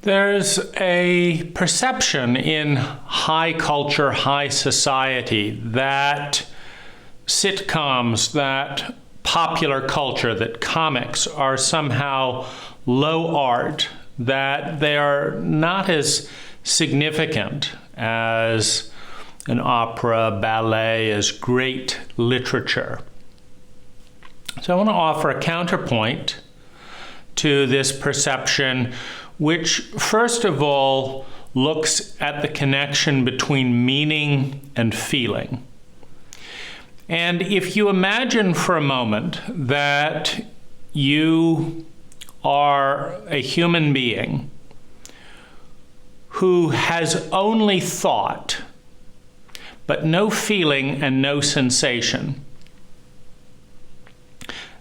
There's a perception in high culture, high society that sitcoms, that popular culture, that comics are somehow low art, that they are not as significant as an opera, ballet, as great literature. So I want to offer a counterpoint to this perception, which first of all looks at the connection between meaning and feeling. And if you imagine for a moment that you are a human being who has only thought, but no feeling and no sensation,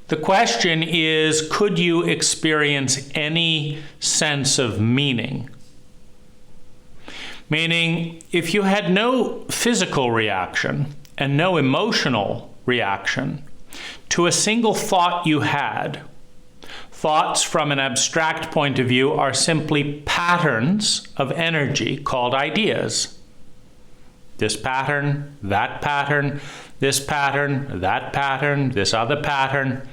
the question is, could you experience any sense of meaning? Meaning, if you had no physical reaction and no emotional reaction to a single thought you had, thoughts from an abstract point of view are simply patterns of energy called ideas. This pattern, that pattern, this pattern, that pattern, this other pattern.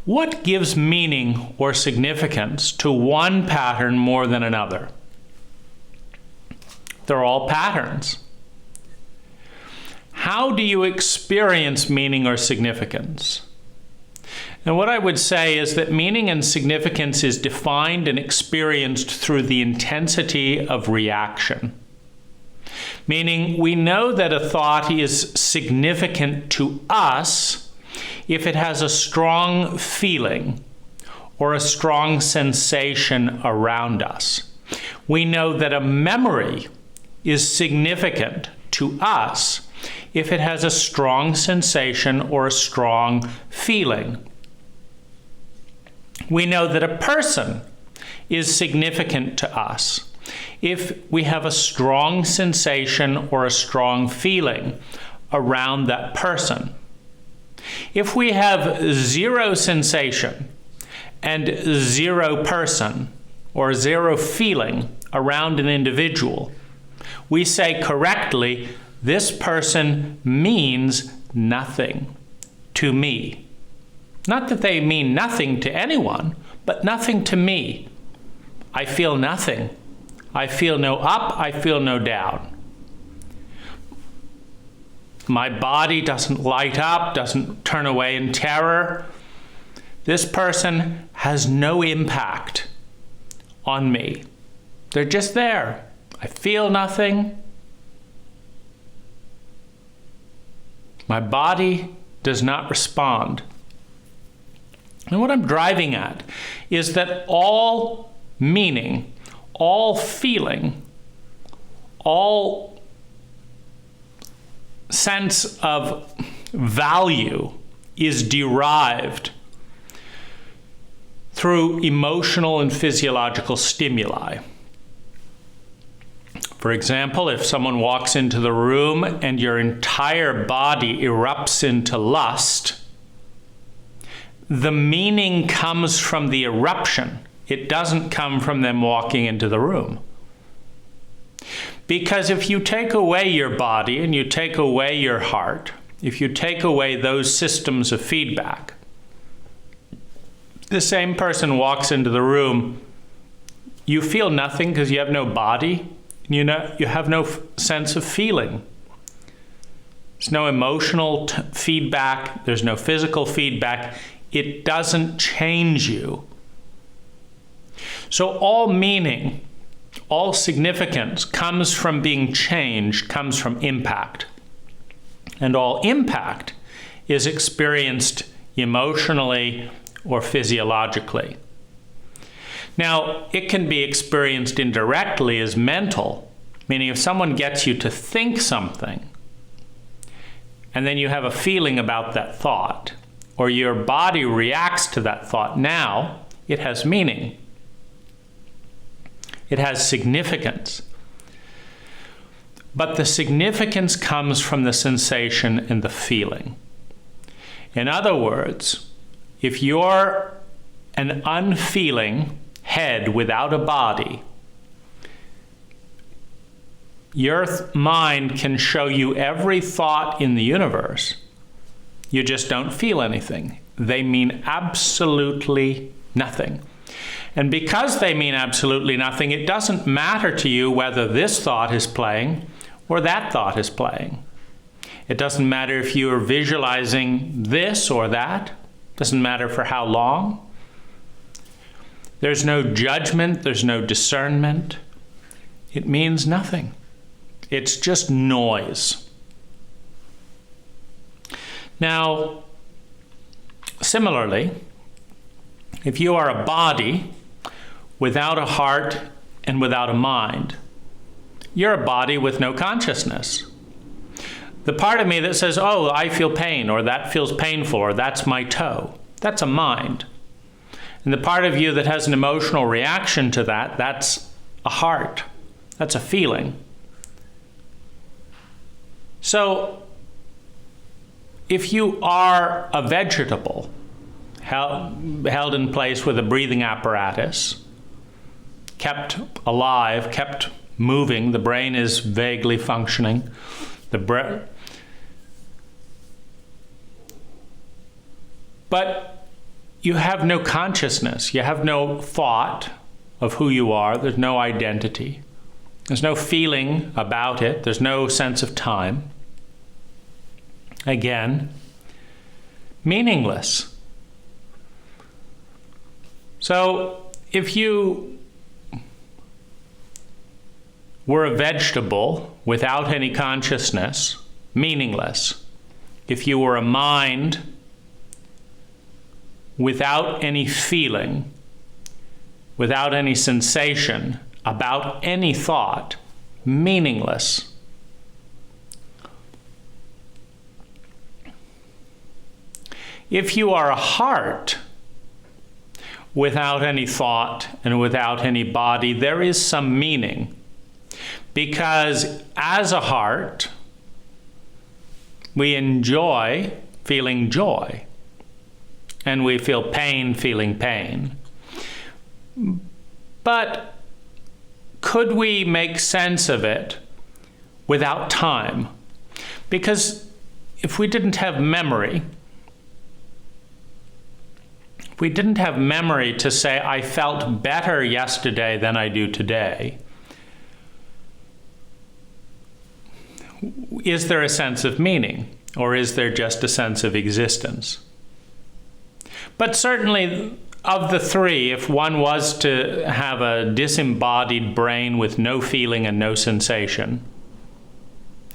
What gives meaning or significance to one pattern more than another? They're all patterns. How do you experience meaning or significance? And what I would say is that meaning and significance is defined and experienced through the intensity of reaction. Meaning, we know that a thought is significant to us if it has a strong feeling or a strong sensation around us. We know that a memory is significant to us if it has a strong sensation or a strong feeling. We know that a person is significant to us if we have a strong sensation or a strong feeling around that person. If we have zero sensation and zero person or zero feeling around an individual, we say correctly, this person means nothing to me. Not that they mean nothing to anyone, but nothing to me. I feel nothing. I feel no up, I feel no down. My body doesn't light up, doesn't turn away in terror. This person has no impact on me. They're just there. I feel nothing. My body does not respond. And what I'm driving at is that all meaning, all feeling, all sense of value is derived through emotional and physiological stimuli. For example, if someone walks into the room and your entire body erupts into lust, the meaning comes from the eruption. It doesn't come from them walking into the room. Because if you take away your body and you take away your heart, if you take away those systems of feedback, the same person walks into the room, you feel nothing because you have no body, you have no sense of feeling. There's no emotional feedback, there's no physical feedback. It doesn't change you. So all meaning, all significance comes from being changed, comes from impact. And all impact is experienced emotionally or physiologically. Now, it can be experienced indirectly as mental, meaning if someone gets you to think something, and then you have a feeling about that thought, or your body reacts to that thought, now it has meaning. It has significance. But the significance comes from the sensation and the feeling. In other words, if you're an unfeeling head without a body, Your mind can show you every thought in the universe. You just don't feel anything. They mean absolutely nothing. And because they mean absolutely nothing, it doesn't matter to you whether this thought is playing or that thought is playing. It doesn't matter if you are visualizing this or that. It doesn't matter for how long. There's no judgment. There's no discernment. It means nothing. It's just noise. Now, similarly, if you are a body without a heart and without a mind, you're a body with no consciousness. The part of me that says, oh, I feel pain, or that feels painful, or that's my toe, that's a mind. And the part of you that has an emotional reaction to that, that's a heart. That's a feeling. So, if you are a vegetable held in place with a breathing apparatus, kept alive, kept moving, the brain is vaguely functioning, but you have no consciousness, you have no thought of who you are, there's no identity, there's no feeling about it, there's no sense of time. Again, meaningless. So if you were a vegetable without any consciousness, meaningless. If you were a mind without any feeling, without any sensation, about any thought, meaningless. If you are a heart without any thought and without any body, there is some meaning. Because as a heart, we enjoy feeling joy, and we feel pain feeling pain. But could we make sense of it without time? Because if we didn't have memory, if we didn't have memory to say, I felt better yesterday than I do today, is there a sense of meaning, or is there just a sense of existence? But certainly, of the three, if one was to have a disembodied brain with no feeling and no sensation,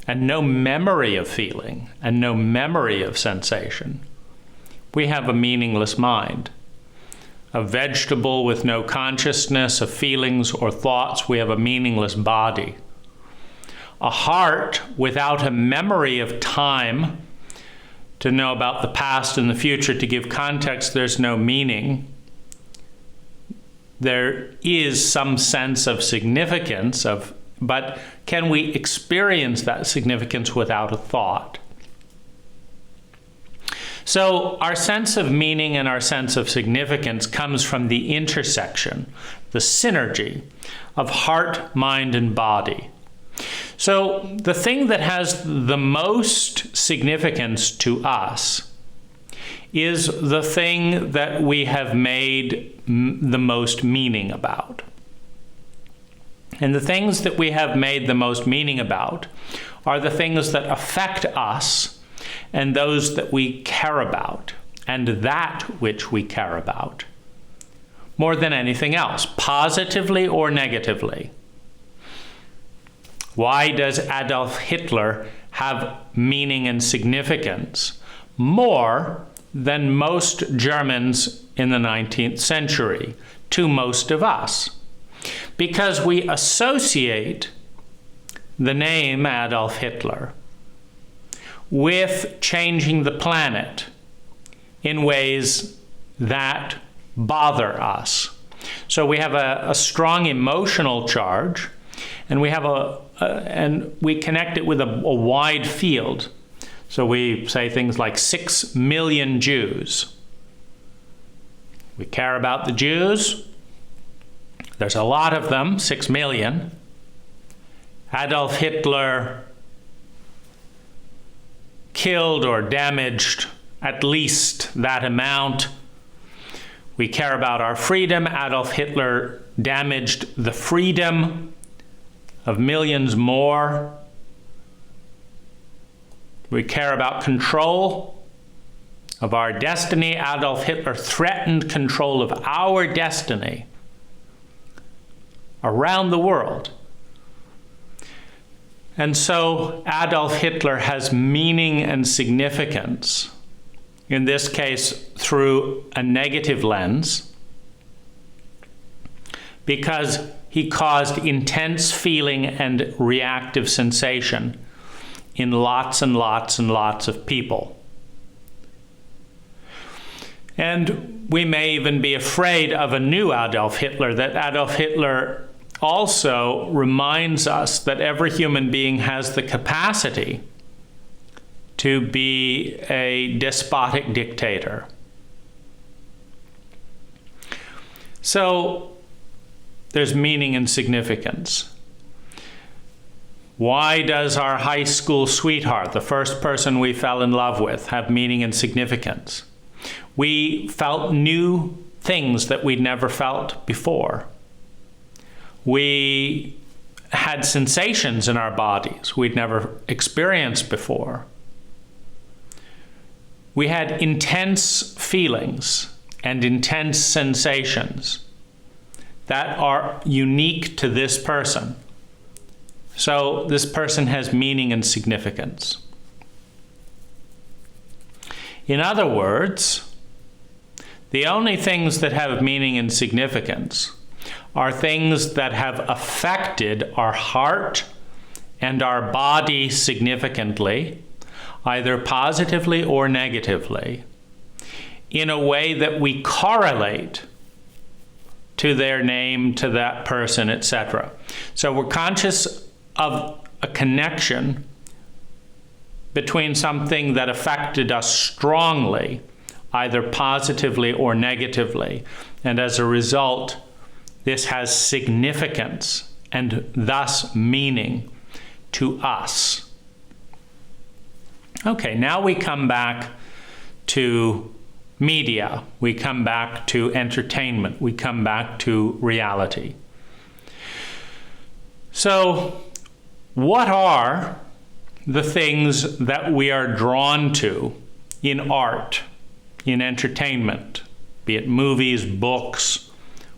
and no memory of feeling, and no memory of sensation, we have a meaningless mind. A vegetable with no consciousness of feelings or thoughts, we have a meaningless body. A heart without a memory of time to know about the past and the future, to give context, there's no meaning. There is some sense of significance, but can we experience that significance without a thought? So our sense of meaning and our sense of significance comes from the intersection, the synergy of heart, mind, and body. So the thing that has the most significance to us is the thing that we have made the most meaning about. And the things that we have made the most meaning about are the things that affect us and those that we care about, and that which we care about, more than anything else, positively or negatively. Why does Adolf Hitler have meaning and significance more than most Germans in the 19th century to most of us? Because we associate the name Adolf Hitler with changing the planet in ways that bother us. So we have a strong emotional charge, and we have and we connect it with a wide field. So we say things like 6 million Jews. We care about the Jews. There's a lot of them, 6 million. Adolf Hitler killed or damaged at least that amount. We care about our freedom. Adolf Hitler damaged the freedom of millions more. We care about control of our destiny. Adolf Hitler threatened control of our destiny around the world. And so Adolf Hitler has meaning and significance, in this case through a negative lens, because he caused intense feeling and reactive sensation in lots and lots and lots of people. And we may even be afraid of a new Adolf Hitler, that Adolf Hitler also reminds us that every human being has the capacity to be a despotic dictator. So there's meaning and significance. Why does our high school sweetheart, the first person we fell in love with, have meaning and significance? We felt new things that we'd never felt before. We had sensations in our bodies we'd never experienced before. We had intense feelings and intense sensations that are unique to this person. So this person has meaning and significance. In other words, the only things that have meaning and significance are things that have affected our heart and our body significantly, either positively or negatively, in a way that we correlate to their name, to that person, etc. So we're conscious of a connection between something that affected us strongly, either positively or negatively, and as a result, this has significance and thus meaning to us. Okay, now we come back to media. We come back to entertainment. We come back to reality. So, what are the things that we are drawn to in art, in entertainment, be it movies, books,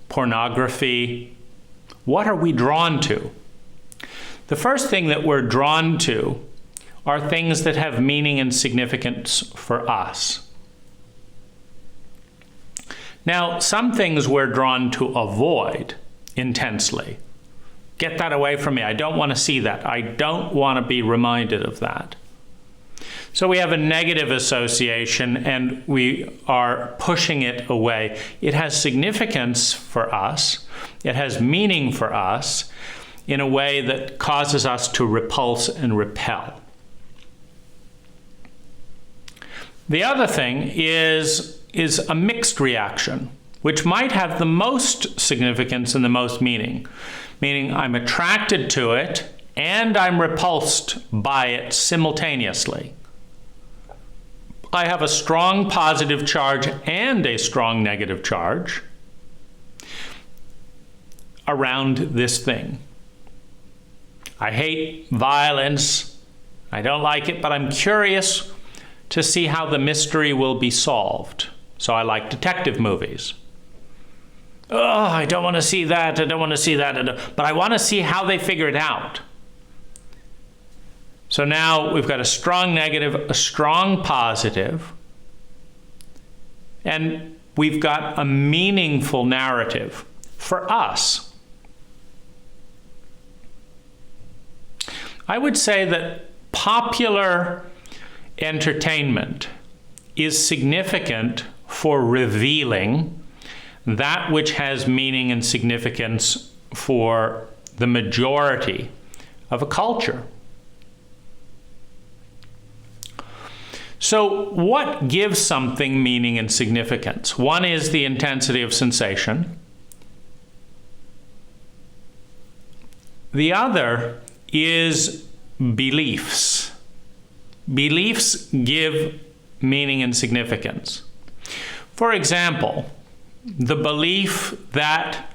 pornography? What are we drawn to? The first thing that we're drawn to are things that have meaning and significance for us. Now, some things we're drawn to avoid intensely. Get that away from me. I don't want to see that. I don't want to be reminded of that. So we have a negative association and we are pushing it away. It has significance for us. It has meaning for us in a way that causes us to repulse and repel. The other thing is a mixed reaction, which might have the most significance and the most meaning. Meaning I'm attracted to it and I'm repulsed by it simultaneously. I have a strong positive charge and a strong negative charge around this thing. I hate violence. I don't like it, but I'm curious to see how the mystery will be solved. So I like detective movies. Oh, I don't want to see that. I don't want to see that. But I want to see how they figure it out. So now we've got a strong negative, a strong positive, and we've got a meaningful narrative for us. I would say that popular entertainment is significant for revealing that which has meaning and significance for the majority of a culture. So what gives something meaning and significance? One is the intensity of sensation. The other is beliefs. Beliefs give meaning and significance. For example, the belief that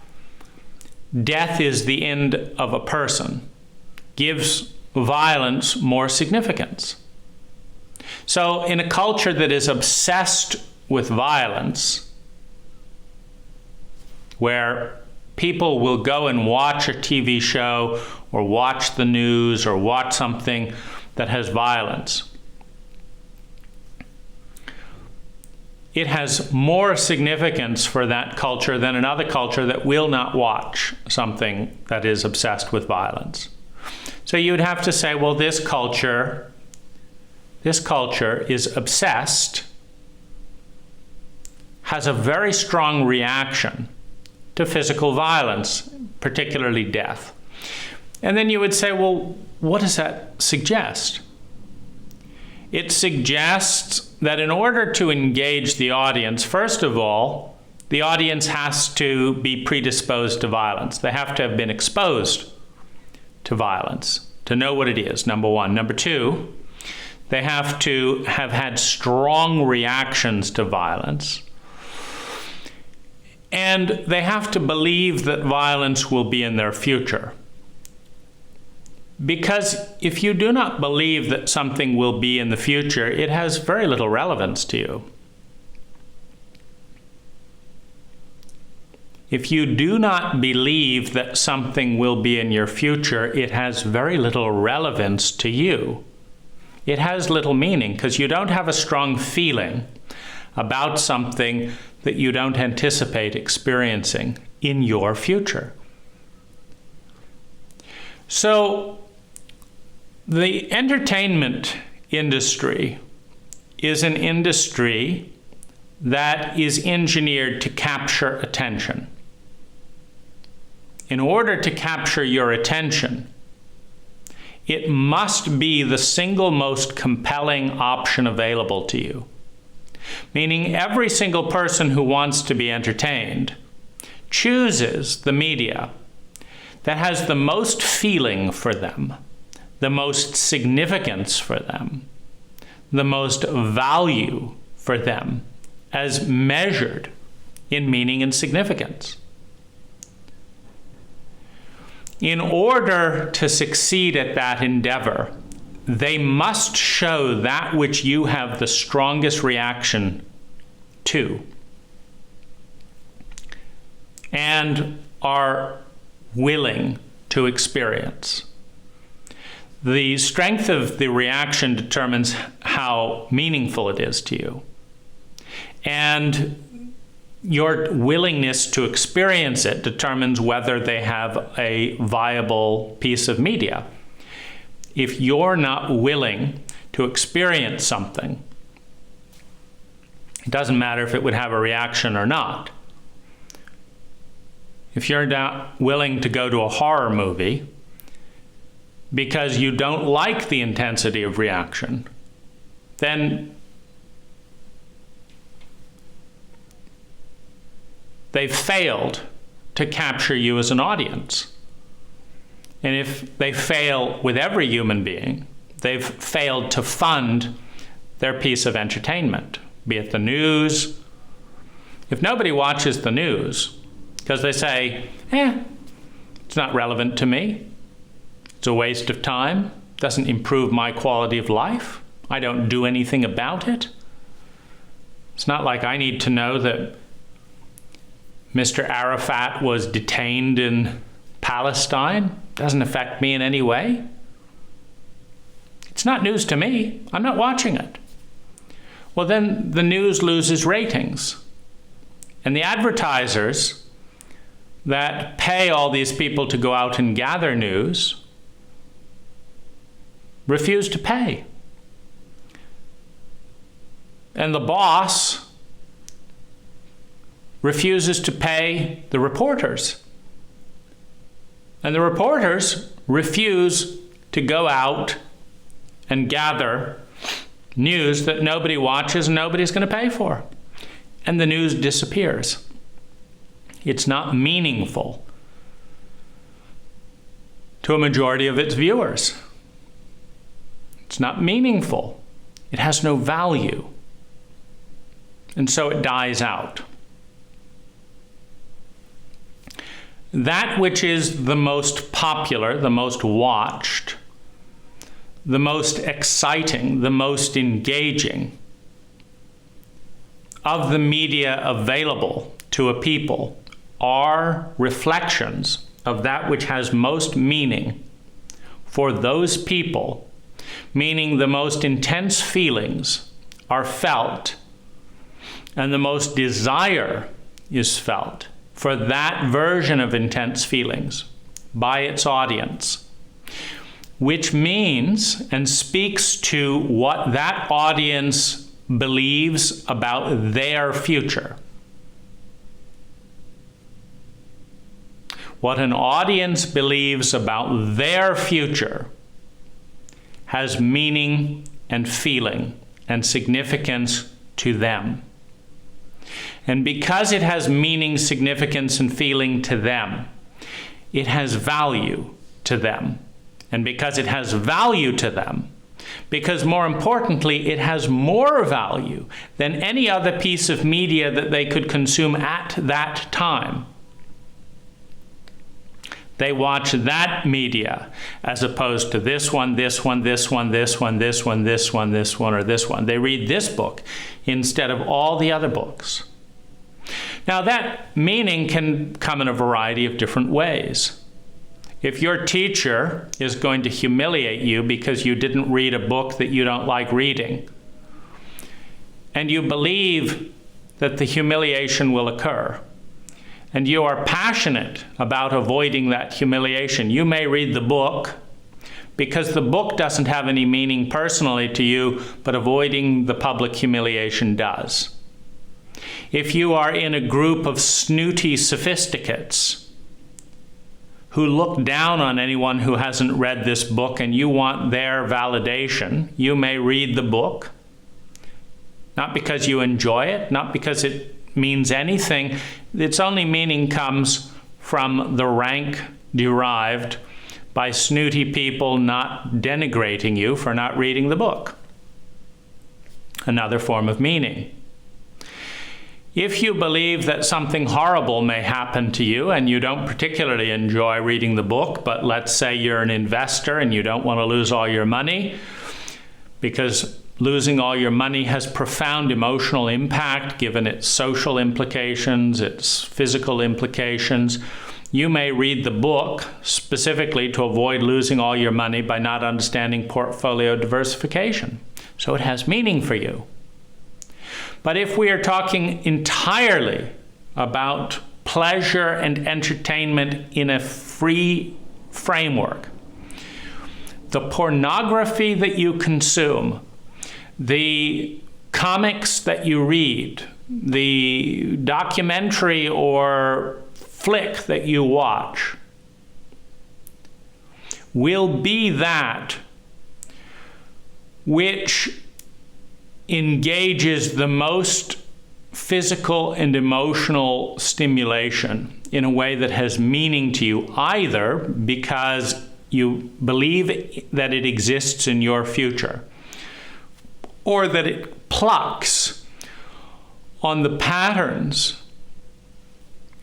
death is the end of a person gives violence more significance. So in a culture that is obsessed with violence, where people will go and watch a TV show or watch the news or watch something that has violence, it has more significance for that culture than another culture that will not watch something that is obsessed with violence. So you would have to say, well, this culture is obsessed, has a very strong reaction to physical violence, particularly death. And then you would say, well, what does that suggest? It suggests that in order to engage the audience, first of all, the audience has to be predisposed to violence. They have to have been exposed to violence, to know what it is, number one. Number two, they have to have had strong reactions to violence. And they have to believe that violence will be in their future. Because if you do not believe that something will be in the future, it has very little relevance to you. If you do not believe that something will be in your future, it has very little relevance to you. It has little meaning because you don't have a strong feeling about something that you don't anticipate experiencing in your future. So, the entertainment industry is an industry that is engineered to capture attention. In order to capture your attention, it must be the single most compelling option available to you. Meaning every single person who wants to be entertained chooses the media that has the most feeling for them, the most significance for them, the most value for them as measured in meaning and significance. In order to succeed at that endeavor, they must show that which you have the strongest reaction to and are willing to experience. The strength of the reaction determines how meaningful it is to you. And your willingness to experience it determines whether they have a viable piece of media. If you're not willing to experience something, it doesn't matter if it would have a reaction or not. If you're not willing to go to a horror movie because you don't like the intensity of reaction, then they've failed to capture you as an audience. And if they fail with every human being, they've failed to fund their piece of entertainment, be it the news. If nobody watches the news because they say, it's not relevant to me, it's a waste of time, doesn't improve my quality of life, I don't do anything about it. It's not like I need to know that Mr. Arafat was detained in Palestine. Doesn't affect me in any way. It's not news to me. I'm not watching it. Well, then the news loses ratings. And the advertisers that pay all these people to go out and gather news refuse to pay. And the boss refuses to pay the reporters. And the reporters refuse to go out and gather news that nobody watches and nobody's going to pay for. And the news disappears. It's not meaningful to a majority of its viewers. It's not meaningful. It has no value. And so it dies out. That which is the most popular, the most watched, the most exciting, the most engaging of the media available to a people are reflections of that which has most meaning for those people, meaning the most intense feelings are felt and the most desire is felt for that version of intense feelings by its audience, which means and speaks to what that audience believes about their future. What an audience believes about their future has meaning and feeling and significance to them. And because it has meaning, significance, and feeling to them, it has value to them. And because it has value to them, because more importantly, it has more value than any other piece of media that they could consume at that time, they watch that media as opposed to this one, this one, this one, this one, this one, this one, this one, or this one. They read this book instead of all the other books. Now that meaning can come in a variety of different ways. If your teacher is going to humiliate you because you didn't read a book that you don't like reading, and you believe that the humiliation will occur, and you are passionate about avoiding that humiliation, you may read the book because the book doesn't have any meaning personally to you, but avoiding the public humiliation does. If you are in a group of snooty sophisticates who look down on anyone who hasn't read this book and you want their validation, you may read the book, not because you enjoy it, not because it means anything. Its only meaning comes from the rank derived by snooty people not denigrating you for not reading the book. Another form of meaning. If you believe that something horrible may happen to you and you don't particularly enjoy reading the book, but let's say you're an investor and you don't want to lose all your money because losing all your money has profound emotional impact given its social implications, its physical implications, you may read the book specifically to avoid losing all your money by not understanding portfolio diversification. So it has meaning for you. But if we are talking entirely about pleasure and entertainment in a free framework, the pornography that you consume, the comics that you read, the documentary or flick that you watch, will be that which engages the most physical and emotional stimulation in a way that has meaning to you, either because you believe that it exists in your future, or that it plucks on the patterns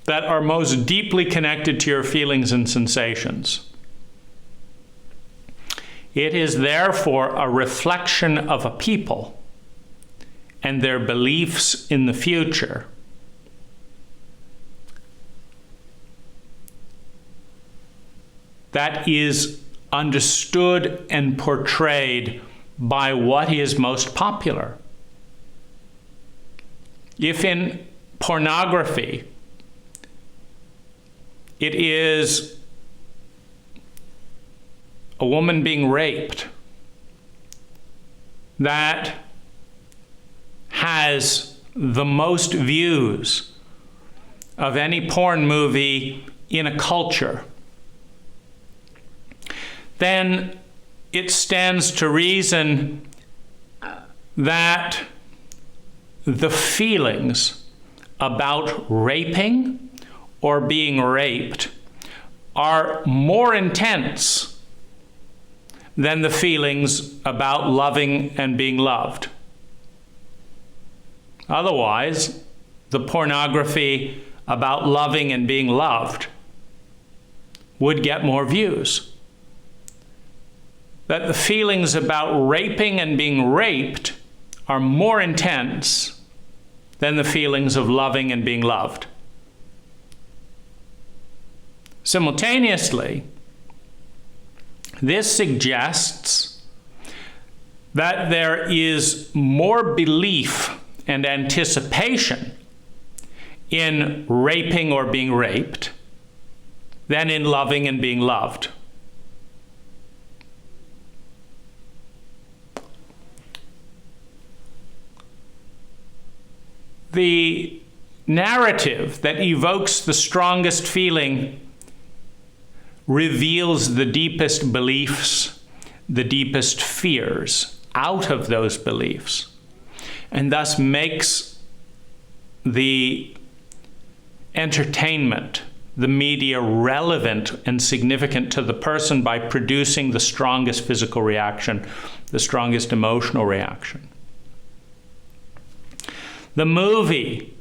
that are most deeply connected to your feelings and sensations. It is therefore a reflection of a people and their beliefs in the future. That is understood and portrayed by what is most popular. If in pornography it is a woman being raped that has the most views of any porn movie in a culture, then it stands to reason that the feelings about raping or being raped are more intense than the feelings about loving and being loved. Otherwise, the pornography about loving and being loved would get more views. That the feelings about raping and being raped are more intense than the feelings of loving and being loved. Simultaneously, this suggests that there is more belief and anticipation in raping or being raped than in loving and being loved. The narrative that evokes the strongest feeling reveals the deepest beliefs, the deepest fears out of those beliefs, and thus makes the entertainment, the media, relevant and significant to the person by producing the strongest physical reaction, the strongest emotional reaction. The movie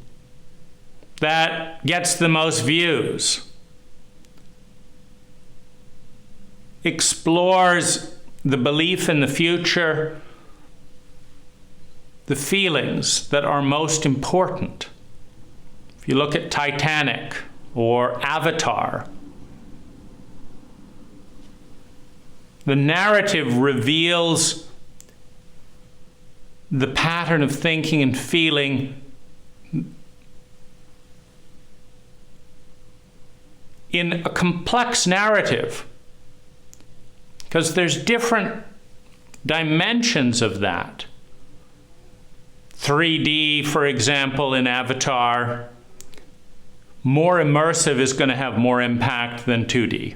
that gets the most views explores the belief in the future, the feelings that are most important. If you look at Titanic or Avatar, the narrative reveals the pattern of thinking and feeling in a complex narrative, because there's different dimensions of that. 3D, for example, in Avatar, more immersive is going to have more impact than 2D.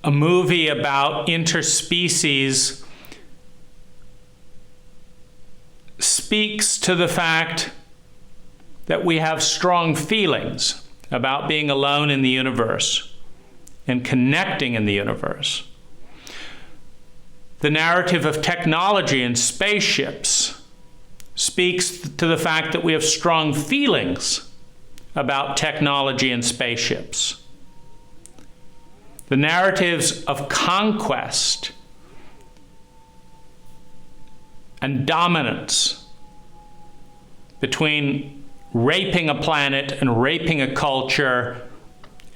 A movie about interspecies speaks to the fact that we have strong feelings about being alone in the universe and connecting in the universe. The narrative of technology and spaceships speaks to the fact that we have strong feelings about technology and spaceships. The narratives of conquest and dominance between raping a planet and raping a culture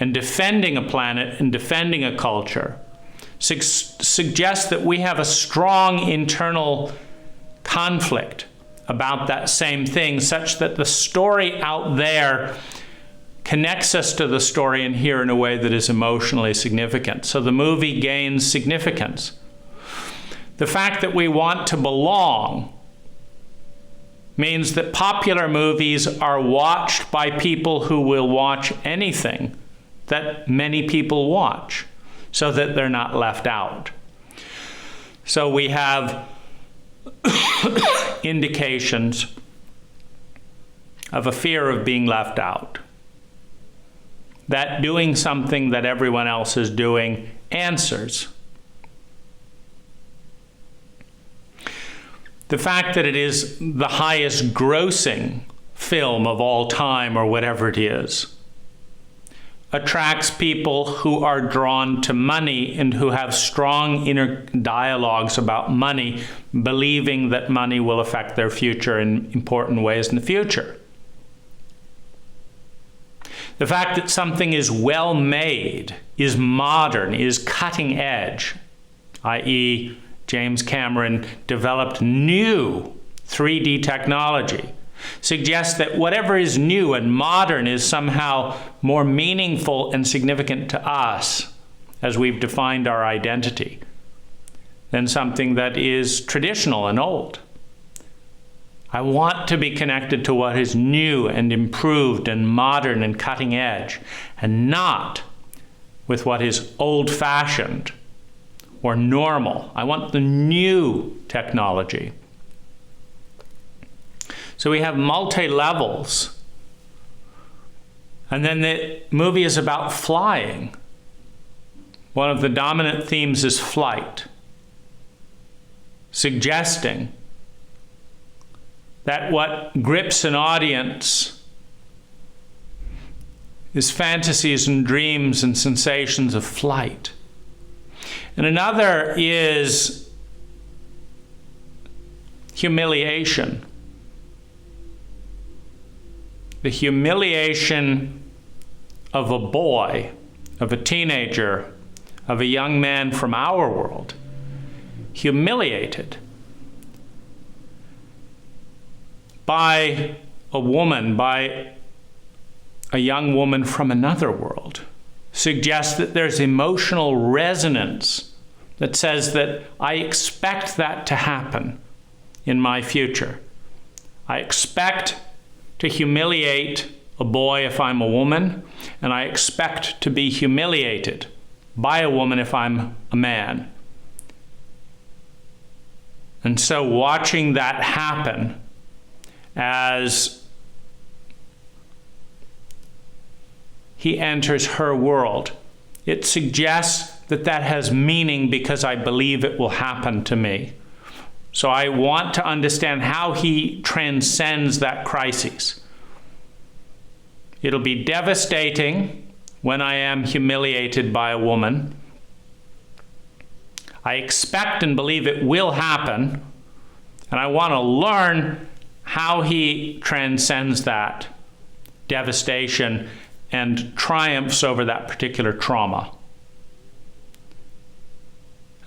and defending a planet and defending a culture suggests that we have a strong internal conflict about that same thing, such that the story out there connects us to the story in here in a way that is emotionally significant. So the movie gains significance. The fact that we want to belong means that popular movies are watched by people who will watch anything that many people watch, so that they're not left out. So we have indications of a fear of being left out, that doing something that everyone else is doing answers. The fact that it is the highest grossing film of all time, or whatever it is, attracts people who are drawn to money and who have strong inner dialogues about money, believing that money will affect their future in important ways in the future. The fact that something is well made, is modern, is cutting edge, i.e., James Cameron developed new 3D technology, suggests that whatever is new and modern is somehow more meaningful and significant to us as we've defined our identity than something that is traditional and old. I want to be connected to what is new and improved and modern and cutting edge, and not with what is old-fashioned or normal. I want the new technology. So we have multi-levels. And then the movie is about flying. One of the dominant themes is flight, suggesting that what grips an audience is fantasies and dreams and sensations of flight. And another is humiliation. The humiliation of a boy, of a teenager, of a young man from our world, humiliated by a woman, by a young woman from another world, suggests that there's emotional resonance that says that I expect that to happen in my future. I expect to humiliate a boy if I'm a woman, and I expect to be humiliated by a woman if I'm a man. And so watching that happen as he enters her world, it suggests that that has meaning because I believe it will happen to me. So I want to understand how he transcends that crisis. It'll be devastating when I am humiliated by a woman. I expect and believe it will happen, and I want to learn how he transcends that devastation and triumphs over that particular trauma.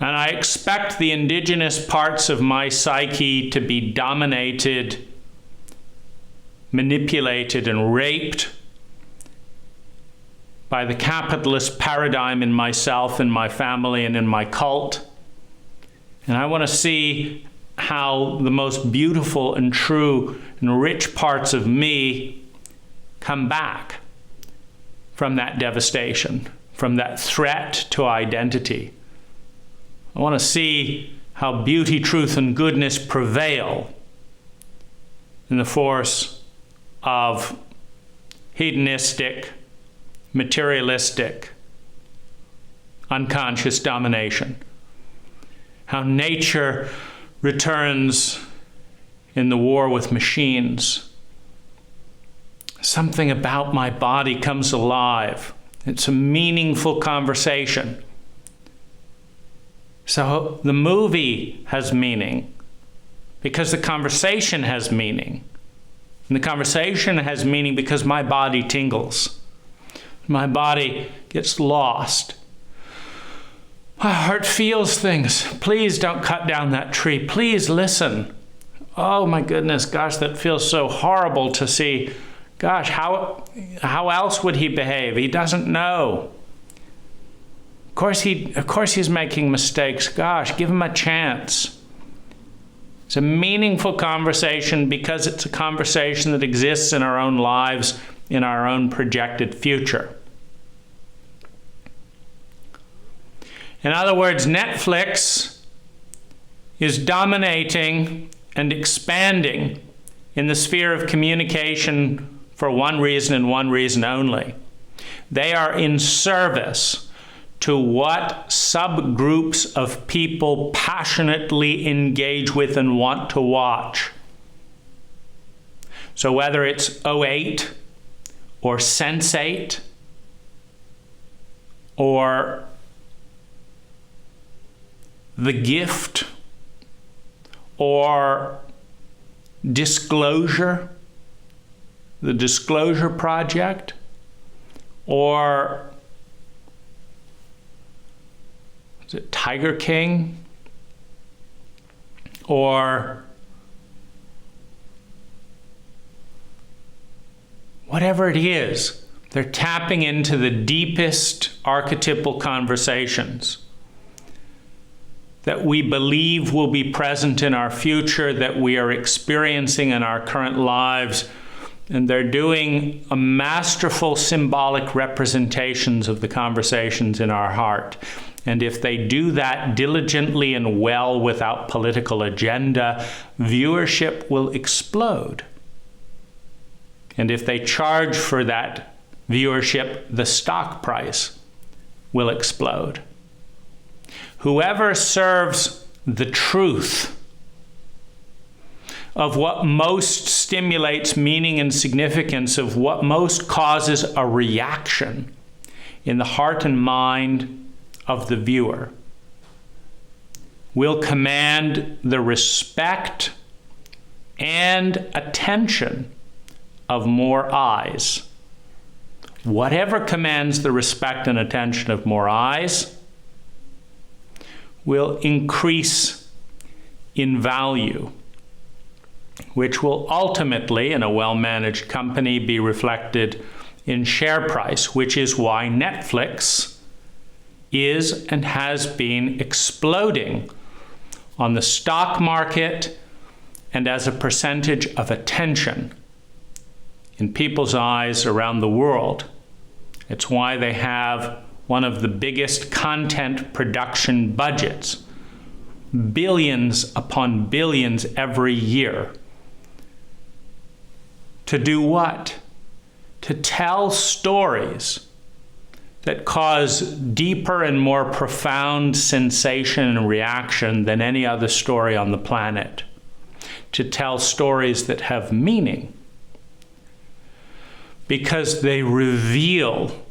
And I expect the indigenous parts of my psyche to be dominated, manipulated, and raped by the capitalist paradigm in myself, in my family, and in my cult. And I want to see how the most beautiful and true and rich parts of me come back from that devastation, from that threat to identity. I want to see how beauty, truth, and goodness prevail in the force of hedonistic, materialistic, unconscious domination. How nature returns in the war with machines. Something about my body comes alive. It's a meaningful conversation. So the movie has meaning because the conversation has meaning. And the conversation has meaning because my body tingles. My body gets lost. My heart feels things. Please don't cut down that tree. Please listen. Oh my goodness, gosh, that feels so horrible to see. Gosh, how else would he behave? He doesn't know. Of course he's making mistakes. Gosh, give him a chance. It's a meaningful conversation because it's a conversation that exists in our own lives, in our own projected future. In other words, Netflix is dominating and expanding in the sphere of communication for one reason and one reason only. They are in service to what subgroups of people passionately engage with and want to watch. So whether it's 08 or Sense8 or The Gift or Disclosure, The Disclosure Project, or is it Tiger King, or whatever it is, they're tapping into the deepest archetypal conversations that we believe will be present in our future, that we are experiencing in our current lives. And they're doing a masterful symbolic representations of the conversations in our heart. And if they do that diligently and well without political agenda, viewership will explode. And if they charge for that viewership, the stock price will explode. Whoever serves the truth of what most stimulates meaning and significance, of what most causes a reaction in the heart and mind of the viewer, will command the respect and attention of more eyes. Whatever commands the respect and attention of more eyes will increase in value, which will ultimately, in a well-managed company, be reflected in share price, which is why Netflix is and has been exploding on the stock market and as a percentage of attention in people's eyes around the world. It's why they have one of the biggest content production budgets, billions upon billions every year. To do what? To tell stories that cause deeper and more profound sensation and reaction than any other story on the planet. To tell stories that have meaning, because they reveal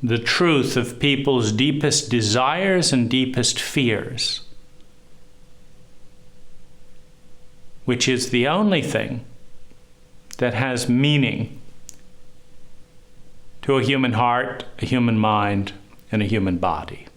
the truth of people's deepest desires and deepest fears, which is the only thing that has meaning to a human heart, a human mind, and a human body.